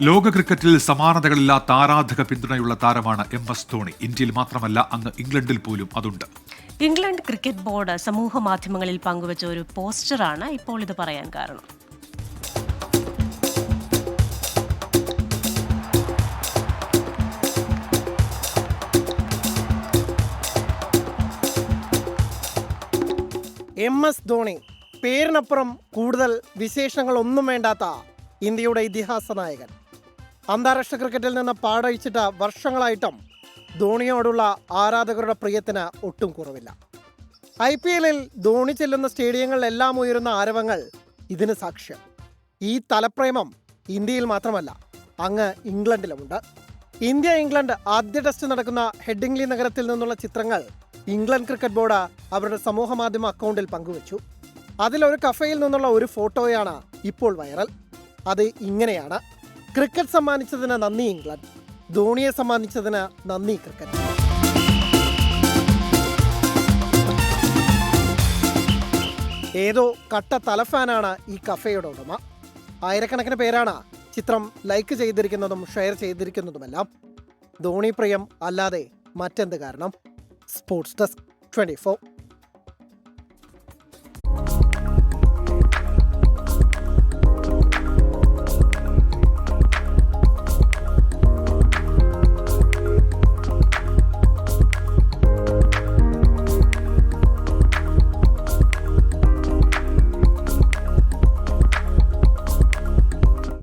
ലോക ക്രിക്കറ്റിൽ സമാനതകളില്ലാത്ത ആരാധക പിന്തുണയുള്ള താരമാണ് MS ധോണി. ഇന്ത്യയിൽ മാത്രമല്ല, അങ്ങ് ഇംഗ്ലണ്ടിൽ പോലും അതുണ്ട്. ഇംഗ്ലണ്ട് ക്രിക്കറ്റ് ബോർഡ് സമൂഹ മാധ്യമങ്ങളിൽ പങ്കുവച്ച ഒരു പോസ്റ്ററാണ് ഇപ്പോൾ ഇത് പറയാൻ കാരണം. MS ധോണി, പേരിനപ്പുറം കൂടുതൽ വിശേഷങ്ങളൊന്നും വേണ്ടാത്ത ഇന്ത്യയുടെ ഇതിഹാസ നായകൻ. അന്താരാഷ്ട്ര ക്രിക്കറ്റിൽ നിന്ന് പാടഴിച്ചിട്ട് വർഷങ്ങളായിട്ടും ധോണിയോടുള്ള ആരാധകരുടെ പ്രിയത്തിന് ഒട്ടും കുറവില്ല. IPL-ൽ ധോണി ചെല്ലുന്ന സ്റ്റേഡിയങ്ങളിലെല്ലാം ഉയരുന്ന ആരവങ്ങൾ ഇതിന് സാക്ഷ്യം. ഈ തലപ്രേമം ഇന്ത്യയിൽ മാത്രമല്ല, അങ്ങ് ഇംഗ്ലണ്ടിലുമുണ്ട്. ഇന്ത്യ-ഇംഗ്ലണ്ട് ആദ്യ ടെസ്റ്റ് നടക്കുന്ന ഹെഡിംഗ്ലി നഗരത്തിൽ നിന്നുള്ള ചിത്രങ്ങൾ ഇംഗ്ലണ്ട് ക്രിക്കറ്റ് ബോർഡ് അവരുടെ സമൂഹ മാധ്യമ അക്കൗണ്ടിൽ പങ്കുവച്ചു. അതിലൊരു കഫേയിൽ നിന്നുള്ള ഒരു ഫോട്ടോയാണ് ഇപ്പോൾ വൈറൽ. അത് ഇങ്ങനെയാണ്: ക്രിക്കറ്റ് സമ്മാനിച്ചതിന് നന്ദി ഇംഗ്ലണ്ട്, ധോണിയെ സമ്മാനിച്ചതിന് നന്ദി ക്രിക്കറ്റ്. ഏതോ കട്ട തലഫാനാണ് ഈ കഫേയുടെ ഉടമ. ആയിരക്കണക്കിന് പേരാണ് ചിത്രം ലൈക്ക് ചെയ്തിരിക്കുന്നതും ഷെയർ ചെയ്തിരിക്കുന്നതുമെല്ലാം. ധോണി പ്രിയം അല്ലാതെ മറ്റെന്ത് കാരണം? Sports desk 24.